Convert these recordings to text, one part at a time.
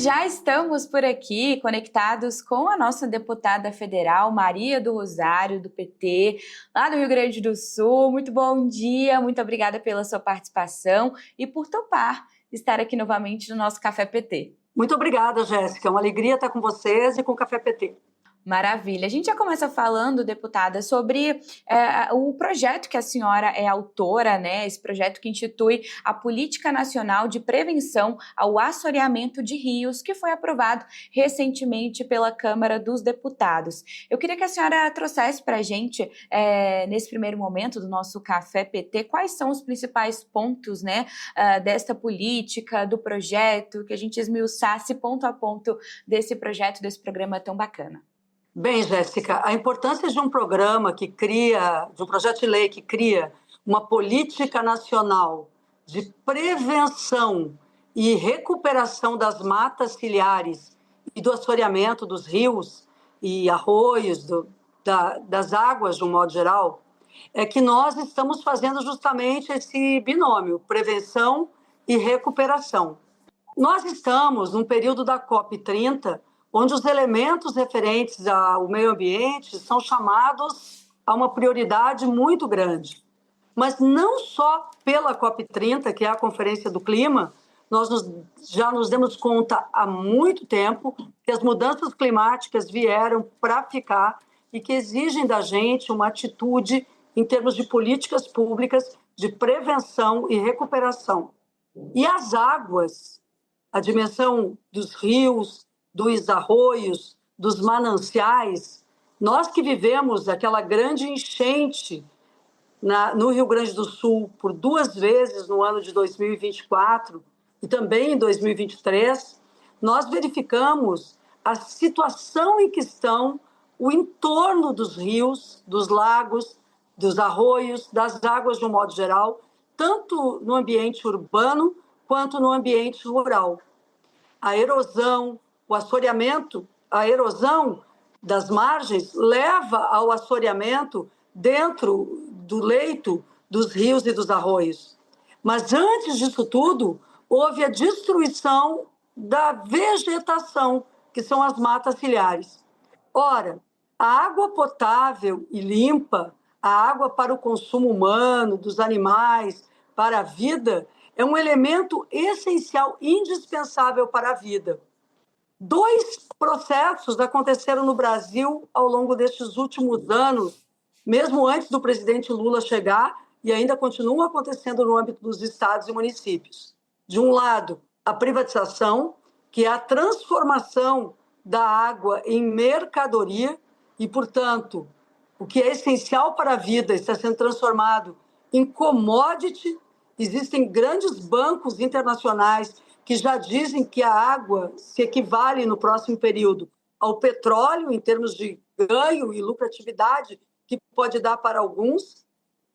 já estamos por aqui conectados com a nossa deputada federal, Maria do Rosário, do PT, lá do Rio Grande do Sul. Muito bom dia, muito obrigada pela sua participação e por topar estar aqui novamente no nosso Café PT. Muito obrigada, Jéssica. É uma alegria estar com vocês e com o Café PT. Maravilha. A gente já começa falando, deputada, sobre o projeto que a senhora é autora, né? Esse projeto que institui a Política Nacional de Prevenção ao Assoreamento de Rios, que foi aprovado recentemente pela Câmara dos Deputados. Eu queria que a senhora trouxesse para a gente, nesse primeiro momento do nosso Café PT, quais são os principais pontos, né, desta política, do projeto, que a gente esmiuçasse ponto a ponto desse projeto, desse programa tão bacana. Bem, Jéssica, a importância de um programa de um projeto de lei que cria uma política nacional de prevenção e recuperação das matas ciliares e do assoreamento dos rios e arroios, das águas de um modo geral, é que nós estamos fazendo justamente esse binômio, prevenção e recuperação. Nós estamos num período da COP30, onde os elementos referentes ao meio ambiente são chamados a uma prioridade muito grande. Mas não só pela COP30, que é a Conferência do Clima, nós já nos demos conta há muito tempo que as mudanças climáticas vieram para ficar e que exigem da gente uma atitude em termos de políticas públicas de prevenção e recuperação. E as águas, a dimensão dos rios, dos arroios, dos mananciais, nós que vivemos aquela grande enchente no Rio Grande do Sul por 2 vezes no ano de 2024 e também em 2023, nós verificamos a situação em que estão o entorno dos rios, dos lagos, dos arroios, das águas de um modo geral, tanto no ambiente urbano quanto no ambiente rural. A erosão, o assoreamento, a erosão das margens leva ao assoreamento dentro do leito dos rios e dos arroios. Mas antes disso tudo, houve a destruição da vegetação, que são as matas ciliares. Ora, a água potável e limpa, a água para o consumo humano, dos animais, para a vida, é um elemento essencial, indispensável para a vida. 2 processos aconteceram no Brasil ao longo destes últimos anos, mesmo antes do presidente Lula chegar, e ainda continuam acontecendo no âmbito dos estados e municípios. De um lado, a privatização, que é a transformação da água em mercadoria, e, portanto, o que é essencial para a vida está sendo transformado em commodity. Existem grandes bancos internacionais que já dizem que a água se equivale no próximo período ao petróleo em termos de ganho e lucratividade que pode dar para alguns.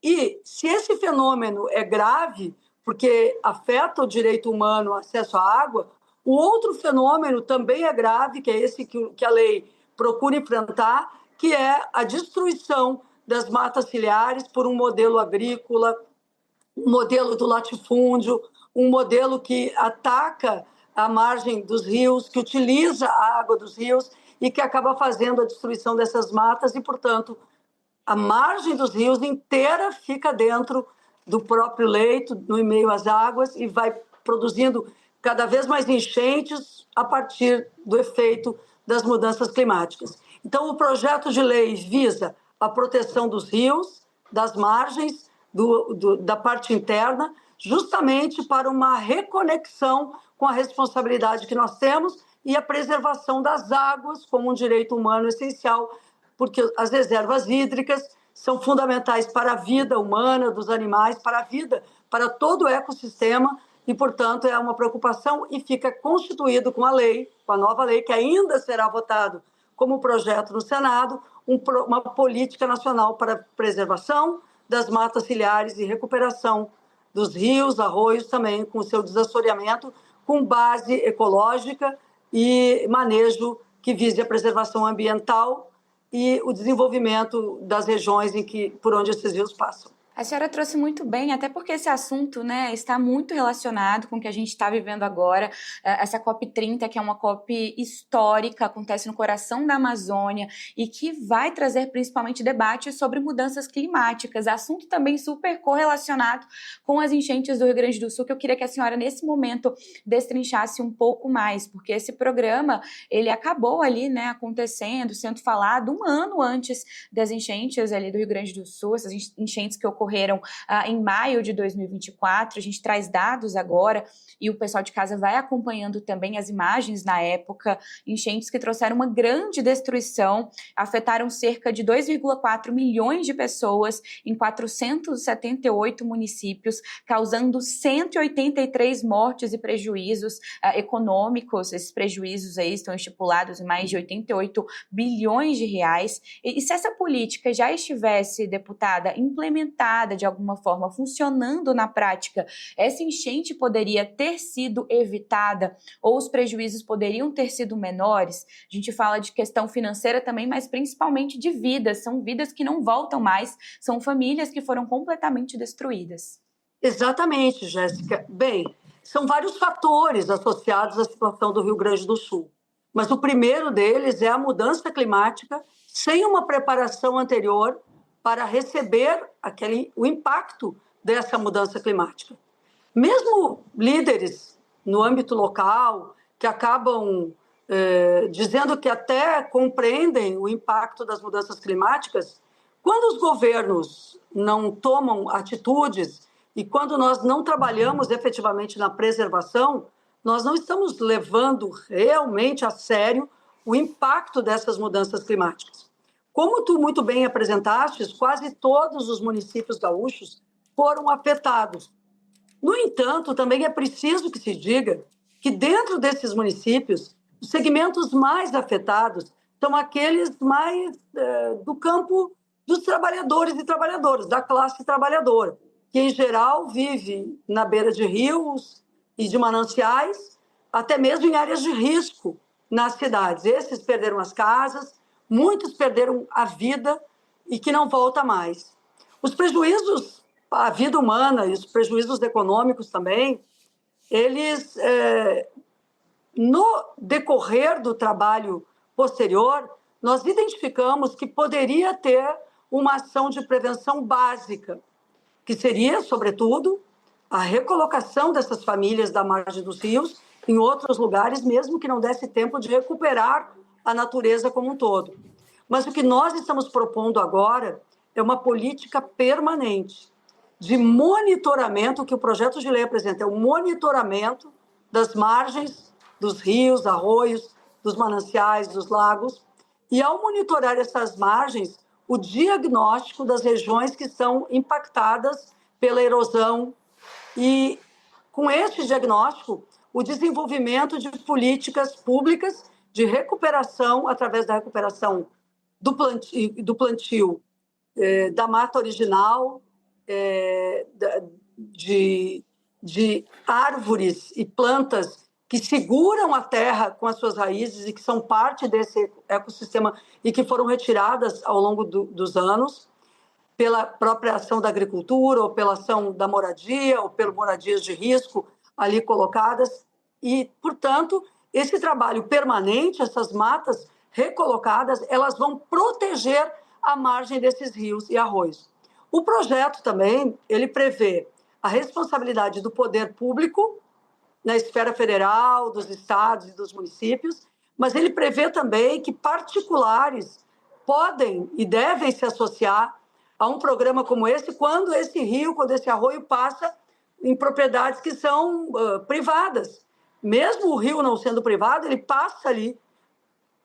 E se esse fenômeno é grave, porque afeta o direito humano ao acesso à água, o outro fenômeno também é grave, que é esse que a lei procura enfrentar, que é a destruição das matas ciliares por um modelo agrícola, um modelo do latifúndio, um modelo que ataca a margem dos rios, que utiliza a água dos rios e que acaba fazendo a destruição dessas matas e, portanto, a margem dos rios inteira fica dentro do próprio leito, no meio às águas, e vai produzindo cada vez mais enchentes a partir do efeito das mudanças climáticas. Então, o projeto de lei visa a proteção dos rios, das margens, da parte interna, justamente para uma reconexão com a responsabilidade que nós temos e a preservação das águas como um direito humano essencial, porque as reservas hídricas são fundamentais para a vida humana, dos animais, para a vida, para todo o ecossistema e, portanto, é uma preocupação e fica constituído com a lei, com a nova lei, que ainda será votado como projeto no Senado, uma política nacional para preservação das matas ciliares e recuperação dos rios, arroios também, com o seu desassoreamento, com base ecológica e manejo que vise a preservação ambiental e o desenvolvimento das regiões por onde esses rios passam. A senhora trouxe muito bem, até porque esse assunto, né, está muito relacionado com o que a gente está vivendo agora. Essa COP30, que é uma COP histórica, acontece no coração da Amazônia e que vai trazer principalmente debates sobre mudanças climáticas. Assunto também super correlacionado com as enchentes do Rio Grande do Sul, que eu queria que a senhora, nesse momento, destrinchasse um pouco mais, porque esse programa, ele acabou ali, né, acontecendo, sendo falado um ano antes das enchentes ali do Rio Grande do Sul, essas enchentes que ocorreram em maio de 2024. A gente traz dados agora e o pessoal de casa vai acompanhando também as imagens na época, enchentes que trouxeram uma grande destruição, afetaram cerca de 2,4 milhões de pessoas em 478 municípios, causando 183 mortes e prejuízos econômicos. Esses prejuízos aí estão estipulados em mais de 88 bilhões de reais. E se essa política já estivesse, deputada, implementada de alguma forma, funcionando na prática, essa enchente poderia ter sido evitada ou os prejuízos poderiam ter sido menores? A gente fala de questão financeira também, mas principalmente de vidas. São vidas que não voltam mais, são famílias que foram completamente destruídas. Exatamente, Jéssica. Bem, são vários fatores associados à situação do Rio Grande do Sul, mas o primeiro deles é a mudança climática sem uma preparação anterior para receber o impacto dessa mudança climática. Mesmo líderes no âmbito local que acabam dizendo que até compreendem o impacto das mudanças climáticas, quando os governos não tomam atitudes e quando nós não trabalhamos efetivamente na preservação, nós não estamos levando realmente a sério o impacto dessas mudanças climáticas. Como tu muito bem apresentaste, quase todos os municípios gaúchos foram afetados. No entanto, também é preciso que se diga que dentro desses municípios, os segmentos mais afetados são aqueles mais do campo dos trabalhadores e trabalhadoras, da classe trabalhadora, que em geral vive na beira de rios e de mananciais, até mesmo em áreas de risco nas cidades. Esses perderam as casas, muitos perderam a vida e que não volta mais. Os prejuízos à vida humana e os prejuízos econômicos também, eles, no decorrer do trabalho posterior, nós identificamos que poderia ter uma ação de prevenção básica, que seria, sobretudo, a recolocação dessas famílias da margem dos rios em outros lugares, mesmo que não desse tempo de recuperar a natureza como um todo. Mas o que nós estamos propondo agora é uma política permanente de monitoramento, que o projeto de lei apresenta, é o monitoramento das margens dos rios, arroios, dos mananciais, dos lagos, e ao monitorar essas margens, o diagnóstico das regiões que são impactadas pela erosão e, com este diagnóstico, o desenvolvimento de políticas públicas de recuperação, através da recuperação do plantio da mata original, de árvores e plantas que seguram a terra com as suas raízes e que são parte desse ecossistema e que foram retiradas ao longo dos anos pela própria ação da agricultura ou pela ação da moradia ou pelas moradias de risco ali colocadas. E, portanto, esse trabalho permanente, essas matas recolocadas, elas vão proteger a margem desses rios e arroios. O projeto também, ele prevê a responsabilidade do poder público na esfera federal, dos estados e dos municípios, mas ele prevê também que particulares podem e devem se associar a um programa como esse quando esse rio, quando esse arroio passa em propriedades que são privadas. Mesmo o rio não sendo privado, ele passa ali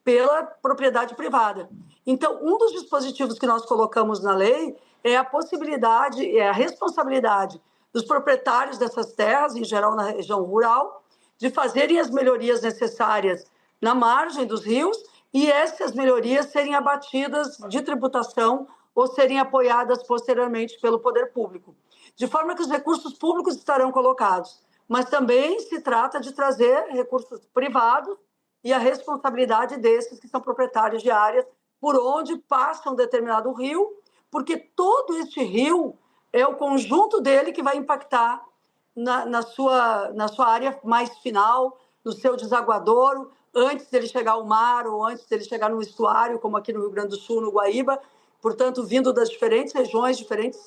pela propriedade privada. Então, um dos dispositivos que nós colocamos na lei é a possibilidade, é a responsabilidade dos proprietários dessas terras, em geral na região rural, de fazerem as melhorias necessárias na margem dos rios e essas melhorias serem abatidas de tributação ou serem apoiadas posteriormente pelo poder público. De forma que os recursos públicos estarão colocados, mas também se trata de trazer recursos privados e a responsabilidade desses que são proprietários de áreas por onde passa um determinado rio, porque todo este rio é o conjunto dele que vai impactar na sua área mais final, no seu desaguadouro, antes dele chegar ao mar ou antes dele chegar no estuário, como aqui no Rio Grande do Sul, no Guaíba, portanto, vindo das diferentes regiões, diferentes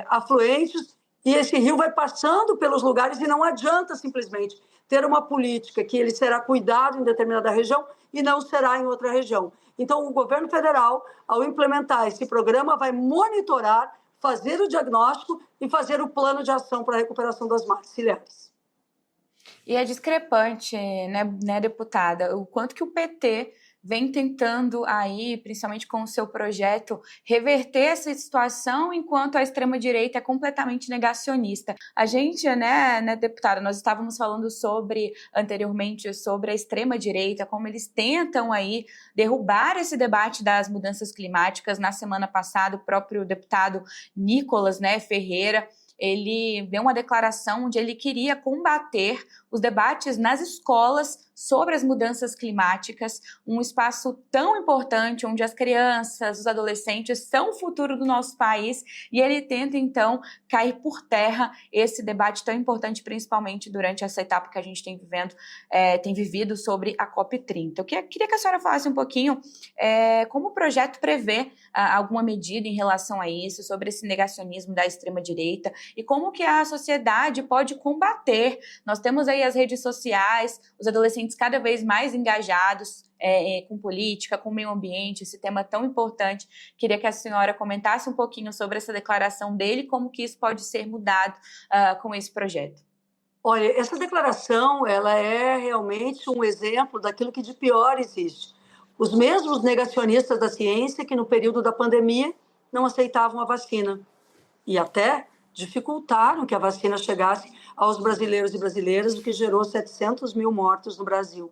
afluentes, e esse rio vai passando pelos lugares e não adianta simplesmente ter uma política que ele será cuidado em determinada região e não será em outra região. Então, o governo federal, ao implementar esse programa, vai monitorar, fazer o diagnóstico e fazer o plano de ação para a recuperação das matas ciliares. E é discrepante, né, deputada, o quanto que o PT vem tentando aí, principalmente com o seu projeto, reverter essa situação, enquanto a extrema-direita é completamente negacionista. A gente, né, deputada, nós estávamos falando anteriormente sobre a extrema-direita, como eles tentam aí derrubar esse debate das mudanças climáticas. Na semana passada, o próprio deputado Nicolas, né, Ferreira, ele deu uma declaração onde ele queria combater os debates nas escolas sobre as mudanças climáticas, um espaço tão importante onde as crianças, os adolescentes são o futuro do nosso país, e ele tenta, então, cair por terra esse debate tão importante, principalmente durante essa etapa que a gente tem vivido sobre a COP30. Eu queria que a senhora falasse um pouquinho como o projeto prevê alguma medida em relação a isso, sobre esse negacionismo da extrema-direita, e como que a sociedade pode combater. Nós temos aí as redes sociais, os adolescentes cada vez mais engajados com política, com meio ambiente, esse tema tão importante. Queria que a senhora comentasse um pouquinho sobre essa declaração dele, como que isso pode ser mudado com esse projeto. Olha, essa declaração, ela é realmente um exemplo daquilo que de pior existe. Os mesmos negacionistas da ciência que no período da pandemia não aceitavam a vacina e até dificultaram que a vacina chegasse aos brasileiros e brasileiras, o que gerou 700 mil mortos no Brasil.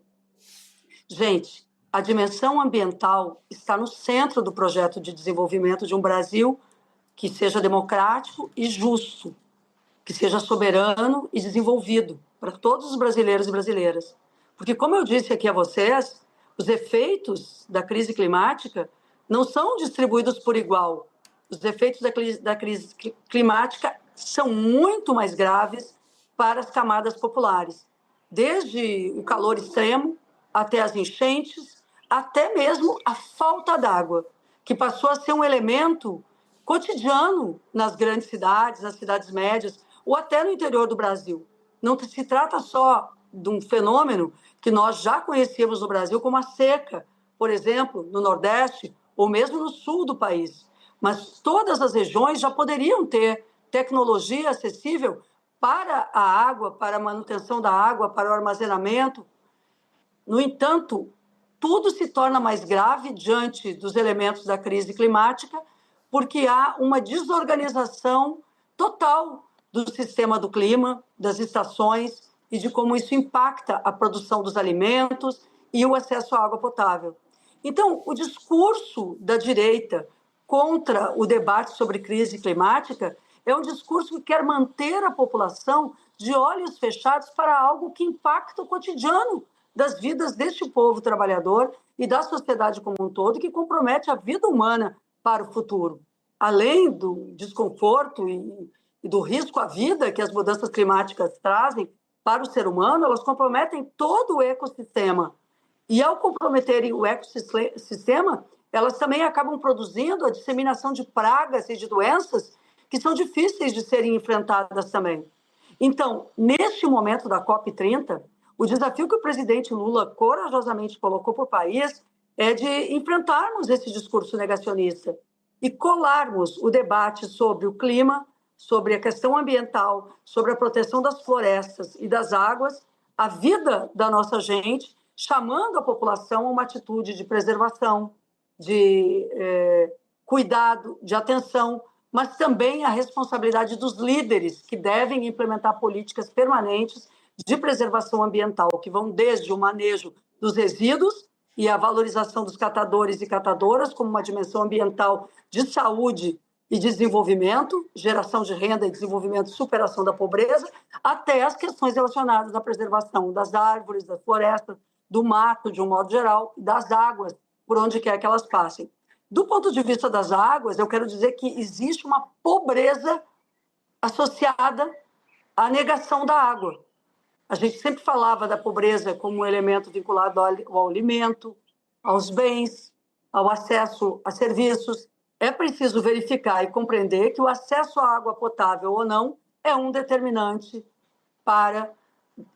Gente, a dimensão ambiental está no centro do projeto de desenvolvimento de um Brasil que seja democrático e justo, que seja soberano e desenvolvido para todos os brasileiros e brasileiras. Porque, como eu disse aqui a vocês, os efeitos da crise climática não são distribuídos por igual. Os efeitos da crise climática são muito mais graves para as camadas populares, desde o calor extremo até as enchentes, até mesmo a falta d'água, que passou a ser um elemento cotidiano nas grandes cidades, nas cidades médias, ou até no interior do Brasil. Não se trata só de um fenômeno que nós já conhecíamos no Brasil, como a seca, por exemplo, no Nordeste ou mesmo no sul do país. Mas todas as regiões já poderiam ter tecnologia acessível para a água, para a manutenção da água, para o armazenamento. No entanto, tudo se torna mais grave diante dos elementos da crise climática, porque há uma desorganização total do sistema do clima, das estações e de como isso impacta a produção dos alimentos e o acesso à água potável. Então, o discurso da direita contra o debate sobre crise climática é um discurso que quer manter a população de olhos fechados para algo que impacta o cotidiano das vidas deste povo trabalhador e da sociedade como um todo, que compromete a vida humana para o futuro. Além do desconforto e do risco à vida que as mudanças climáticas trazem para o ser humano, elas comprometem todo o ecossistema. E ao comprometerem o ecossistema, elas também acabam produzindo a disseminação de pragas e de doenças que são difíceis de serem enfrentadas também. Então, neste momento da COP30, o desafio que o presidente Lula corajosamente colocou para o país é de enfrentarmos esse discurso negacionista e colarmos o debate sobre o clima, sobre a questão ambiental, sobre a proteção das florestas e das águas, a vida da nossa gente, chamando a população a uma atitude de preservação, de cuidado, de atenção, mas também a responsabilidade dos líderes que devem implementar políticas permanentes de preservação ambiental, que vão desde o manejo dos resíduos e a valorização dos catadores e catadoras como uma dimensão ambiental de saúde e desenvolvimento, geração de renda e desenvolvimento e superação da pobreza, até as questões relacionadas à preservação das árvores, das florestas, do mato, de um modo geral, das águas, por onde quer que elas passem. Do ponto de vista das águas, eu quero dizer que existe uma pobreza associada à negação da água. A gente sempre falava da pobreza como um elemento vinculado ao alimento, aos bens, ao acesso a serviços. É preciso verificar e compreender que o acesso à água potável ou não é um determinante para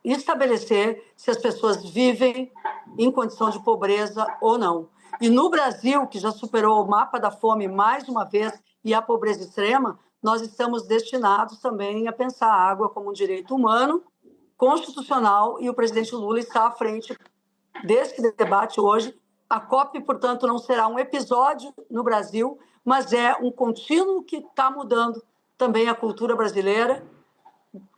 estabelecer se as pessoas vivem em condição de pobreza ou não. E no Brasil, que já superou o mapa da fome mais uma vez e a pobreza extrema, nós estamos destinados também a pensar a água como um direito humano, constitucional, e o presidente Lula está à frente desse debate hoje. A COP, portanto, não será um episódio no Brasil, mas é um contínuo que está mudando também a cultura brasileira,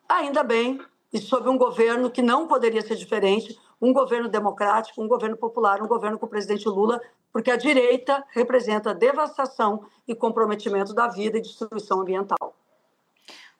ainda bem, e sob um governo que não poderia ser diferente, um governo democrático, um governo popular, um governo com o presidente Lula, porque a direita representa devastação e comprometimento da vida e destruição ambiental.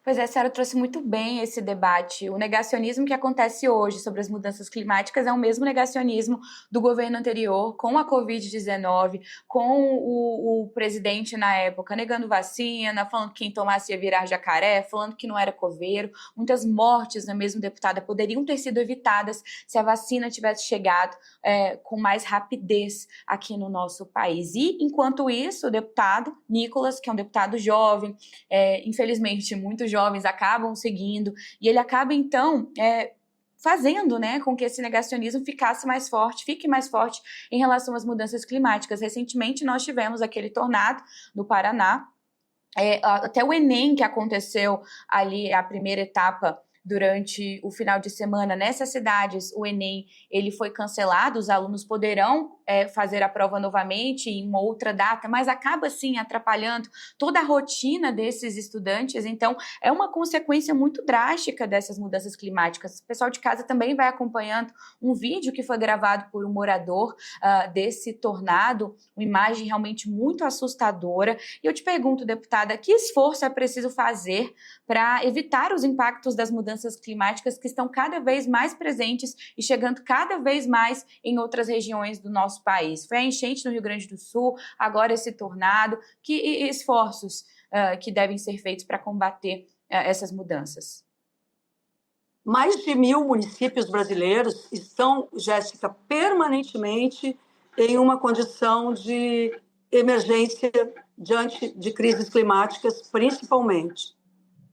Pois é, a senhora trouxe muito bem esse debate. O negacionismo que acontece hoje sobre as mudanças climáticas é o mesmo negacionismo do governo anterior, com a Covid-19, com o presidente na época negando vacina, falando que quem tomasse ia virar jacaré, falando que não era coveiro. Muitas mortes, né, mesmo, deputada, poderiam ter sido evitadas se a vacina tivesse chegado com mais rapidez aqui no nosso país. E, enquanto isso, o deputado Nicolas, que é um deputado jovem, infelizmente muito jovens acabam seguindo, e ele acaba, então, fazendo, né, com que esse negacionismo fique mais forte em relação às mudanças climáticas. Recentemente, nós tivemos aquele tornado no Paraná, até o Enem, que aconteceu ali, a primeira etapa, durante o final de semana nessas cidades, o Enem ele foi cancelado, os alunos poderão fazer a prova novamente em uma outra data, mas acaba sim atrapalhando toda a rotina desses estudantes. Então é uma consequência muito drástica dessas mudanças climáticas. O pessoal de casa também vai acompanhando um vídeo que foi gravado por um morador desse tornado, uma imagem realmente muito assustadora. E eu te pergunto, deputada, que esforço é preciso fazer para evitar os impactos das mudanças climáticas que estão cada vez mais presentes e chegando cada vez mais em outras regiões do nosso país? Foi a enchente no Rio Grande do Sul, agora esse tornado. Que esforços que devem ser feitos para combater essas mudanças? Mais de 1.000 municípios brasileiros estão, Jéssica, permanentemente em uma condição de emergência diante de crises climáticas, principalmente.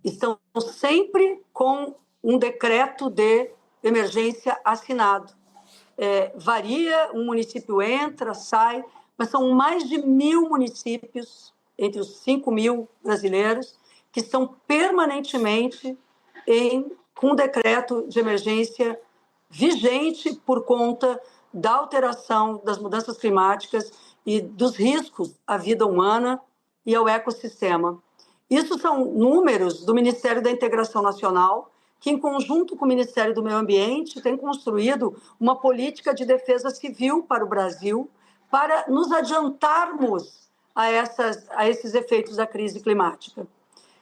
Estão sempre com um decreto de emergência assinado. Varia, um município entra, sai, mas são mais de 1.000 municípios, entre os 5.000 brasileiros, que estão permanentemente com um decreto de emergência vigente por conta da alteração das mudanças climáticas e dos riscos à vida humana e ao ecossistema. Isso são números do Ministério da Integração Nacional, que, em conjunto com o Ministério do Meio Ambiente, tem construído uma política de defesa civil para o Brasil, para nos adiantarmos a esses efeitos da crise climática.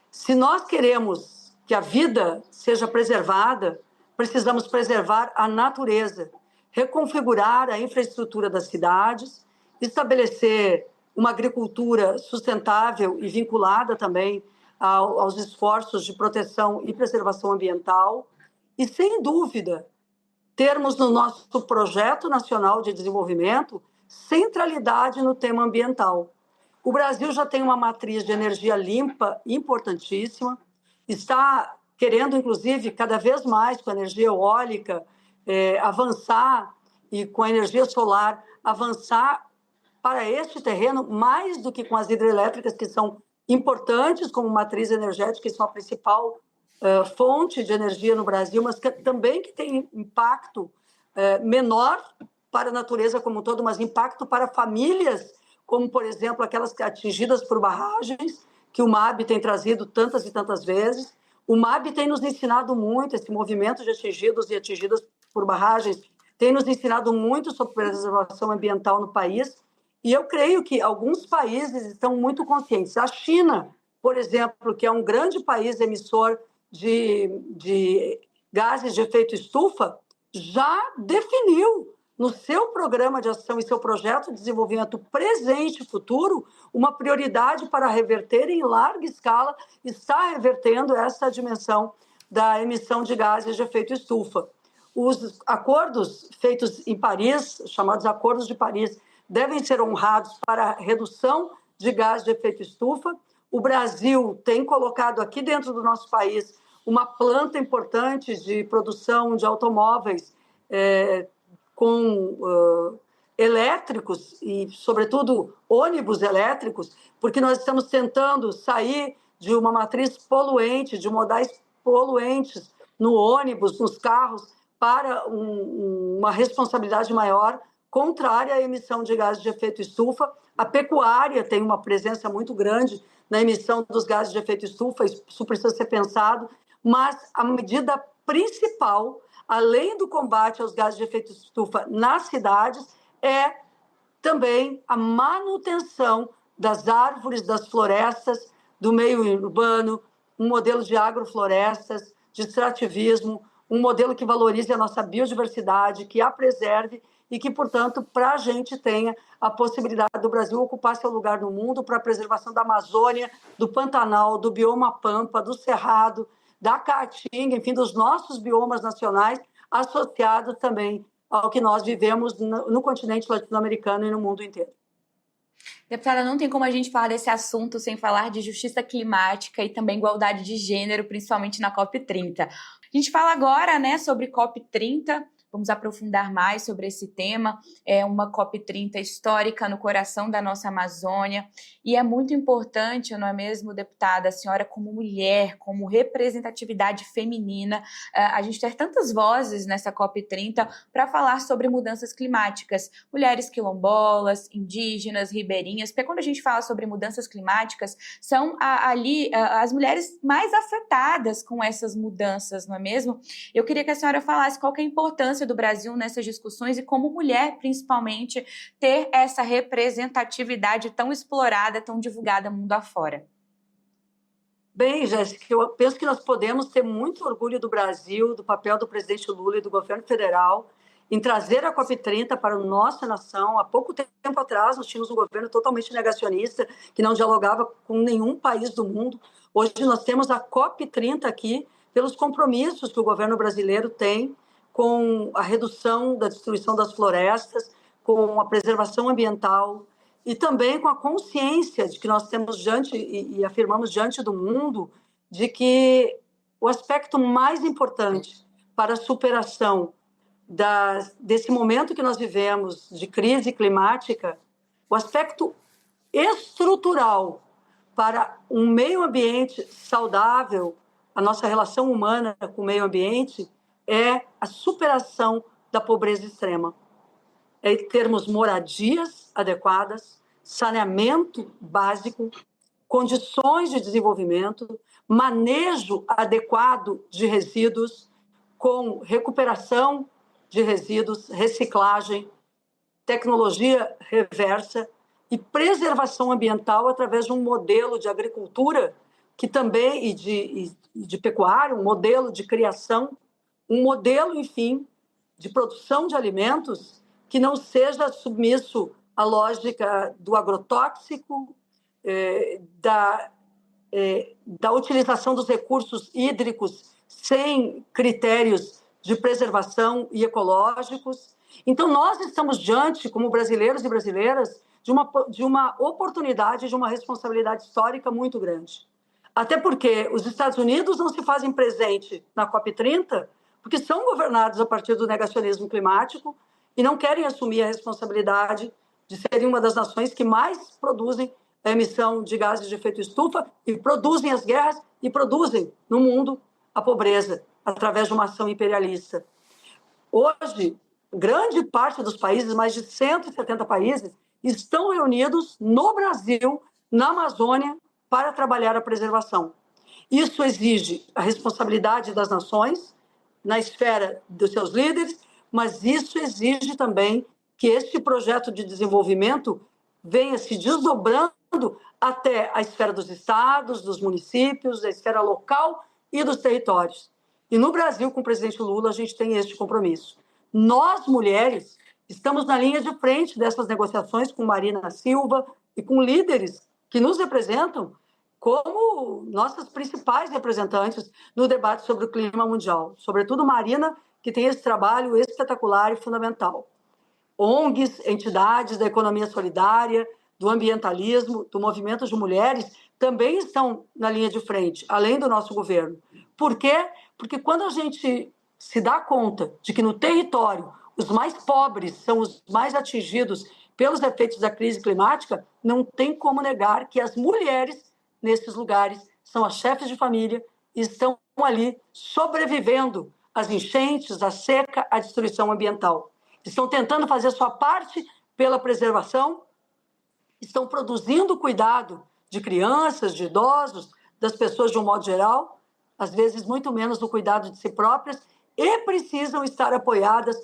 Se nós queremos que a vida seja preservada, precisamos preservar a natureza, reconfigurar a infraestrutura das cidades, estabelecer uma agricultura sustentável e vinculada também aos esforços de proteção e preservação ambiental e, sem dúvida, termos no nosso projeto nacional de desenvolvimento centralidade no tema ambiental. O Brasil já tem uma matriz de energia limpa importantíssima, está querendo, inclusive, cada vez mais com a energia eólica avançar e com a energia solar avançar para este terreno, mais do que com as hidrelétricas, que são importantes como matriz energética e são a principal fonte de energia no Brasil, mas também que tem impacto menor para a natureza como um todo, mas impacto para famílias, como, por exemplo, aquelas atingidas por barragens, que o MAB tem trazido tantas e tantas vezes. O MAB tem nos ensinado muito, esse movimento de atingidos e atingidas por barragens, tem nos ensinado muito sobre preservação ambiental no país. E eu creio que alguns países estão muito conscientes. A China, por exemplo, que é um grande país emissor de gases de efeito estufa, já definiu no seu programa de ação e seu projeto de desenvolvimento presente e futuro, uma prioridade para reverter em larga escala, está revertendo essa dimensão da emissão de gases de efeito estufa. Os acordos feitos em Paris, chamados Acordos de Paris, devem ser honrados para a redução de gases de efeito estufa. O Brasil tem colocado aqui dentro do nosso país uma planta importante de produção de automóveis com elétricos e, sobretudo, ônibus elétricos, porque nós estamos tentando sair de uma matriz poluente, de modais poluentes no ônibus, nos carros, para uma responsabilidade maior, contrária à emissão de gases de efeito estufa. A pecuária tem uma presença muito grande na emissão dos gases de efeito estufa, isso precisa ser pensado, mas a medida principal, além do combate aos gases de efeito estufa nas cidades, é também a manutenção das árvores, das florestas, do meio urbano, um modelo de agroflorestas, de extrativismo, um modelo que valorize a nossa biodiversidade, que a preserve e que, portanto, para a gente tenha a possibilidade do Brasil ocupar seu lugar no mundo para a preservação da Amazônia, do Pantanal, do bioma Pampa, do Cerrado, da Caatinga, enfim, dos nossos biomas nacionais, associados também ao que nós vivemos no continente latino-americano e no mundo inteiro. Deputada, não tem como a gente falar desse assunto sem falar de justiça climática e também igualdade de gênero, principalmente na COP30. A gente fala agora, né, sobre COP30. Vamos aprofundar mais sobre esse tema. É uma COP30 histórica no coração da nossa Amazônia e é muito importante, não é mesmo, deputada, a senhora como mulher, como representatividade feminina, a gente ter tantas vozes nessa COP30 para falar sobre mudanças climáticas. Mulheres quilombolas, indígenas, ribeirinhas, porque quando a gente fala sobre mudanças climáticas, são ali as mulheres mais afetadas com essas mudanças, não é mesmo? Eu queria que a senhora falasse qual que é a importância do Brasil nessas discussões e como mulher, principalmente, ter essa representatividade tão explorada, tão divulgada mundo afora. Bem, Jéssica, eu penso que nós podemos ter muito orgulho do Brasil, do papel do presidente Lula e do governo federal em trazer a COP30 para a nossa nação. Há pouco tempo atrás, nós tínhamos um governo totalmente negacionista, que não dialogava com nenhum país do mundo. Hoje nós temos a COP30 aqui pelos compromissos que o governo brasileiro tem com a redução da destruição das florestas, com a preservação ambiental e também com a consciência de que nós temos diante e afirmamos diante do mundo de que o aspecto mais importante para a superação desse momento que nós vivemos de crise climática, o aspecto estrutural para um meio ambiente saudável, a nossa relação humana com o meio ambiente, é a superação da pobreza extrema. É termos moradias adequadas, saneamento básico, condições de desenvolvimento, manejo adequado de resíduos, com recuperação de resíduos, reciclagem, tecnologia reversa e preservação ambiental através de um modelo de agricultura que também e de pecuária, um modelo de criação, um modelo, enfim, de produção de alimentos que não seja submisso à lógica do agrotóxico, da utilização dos recursos hídricos sem critérios de preservação e ecológicos. Então, nós estamos diante, como brasileiros e brasileiras, de uma oportunidade, de uma responsabilidade histórica muito grande. Até porque os Estados Unidos não se fazem presente na COP30 porque são governados a partir do negacionismo climático e não querem assumir a responsabilidade de serem uma das nações que mais produzem a emissão de gases de efeito estufa e produzem as guerras e produzem no mundo a pobreza através de uma ação imperialista. Hoje, grande parte dos países, mais de 170 países, estão reunidos no Brasil, na Amazônia, para trabalhar a preservação. Isso exige a responsabilidade das nações, na esfera dos seus líderes, mas isso exige também que este projeto de desenvolvimento venha se desdobrando até a esfera dos estados, dos municípios, da esfera local e dos territórios. E no Brasil, com o presidente Lula, a gente tem este compromisso. Nós, mulheres, Estamos na linha de frente dessas negociações com Marina Silva e com líderes que nos representam como nossas principais representantes no debate sobre o clima mundial. Sobretudo Marina, que tem esse trabalho espetacular e fundamental. ONGs, entidades da economia solidária, do ambientalismo, do movimento de mulheres, também estão na linha de frente, além do nosso governo. Por quê? Porque quando a gente se dá conta de que no território os mais pobres são os mais atingidos pelos efeitos da crise climática, não tem como negar que as mulheres nesses lugares são as chefes de família e estão ali sobrevivendo às enchentes, à seca, à destruição ambiental. Estão tentando fazer a sua parte pela preservação, estão produzindo cuidado de crianças, de idosos, das pessoas de um modo geral, às vezes muito menos no cuidado de si próprias, e precisam estar apoiadas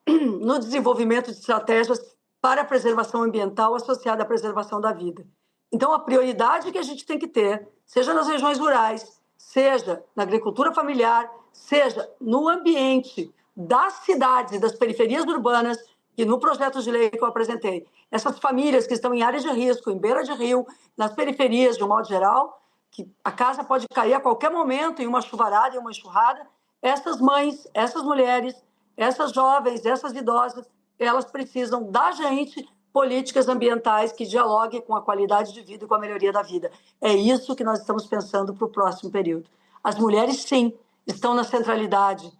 no desenvolvimento de estratégias para a preservação ambiental associada à preservação da vida. Então, a prioridade que a gente tem que ter, seja nas regiões rurais, seja na agricultura familiar, seja no ambiente das cidades e das periferias urbanas, e no projeto de lei que eu apresentei, essas famílias que estão em áreas de risco, em beira de rio, nas periferias, de um modo geral, que a casa pode cair a qualquer momento em uma chuvarada, em uma enxurrada, essas mães, essas mulheres, essas jovens, essas idosas, elas precisam da gente políticas ambientais que dialoguem com a qualidade de vida e com a melhoria da vida. É isso que nós estamos pensando para o próximo período. As mulheres, sim, estão na centralidade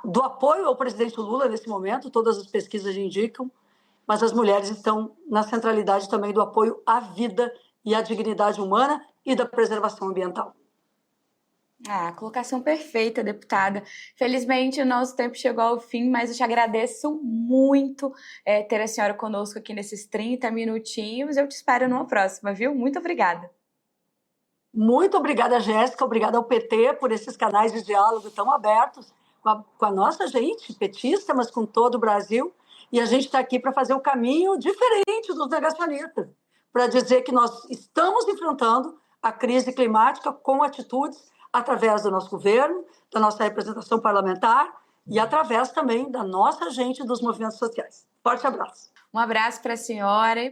do apoio ao presidente Lula nesse momento, todas as pesquisas indicam, mas as mulheres estão na centralidade também do apoio à vida e à dignidade humana e da preservação ambiental. Colocação perfeita, deputada. Felizmente, o nosso tempo chegou ao fim, mas eu te agradeço muito ter a senhora conosco aqui nesses 30 minutinhos. Eu te espero numa próxima, viu? Muito obrigada. Muito obrigada, Jéssica. Obrigada ao PT por esses canais de diálogo tão abertos com a nossa gente, petista, mas com todo o Brasil. E a gente está aqui para fazer o caminho diferente dos negacionistas, para dizer que nós estamos enfrentando a crise climática com atitudes através do nosso governo, da nossa representação parlamentar e através também da nossa gente dos movimentos sociais. Forte abraço. Um abraço para a senhora.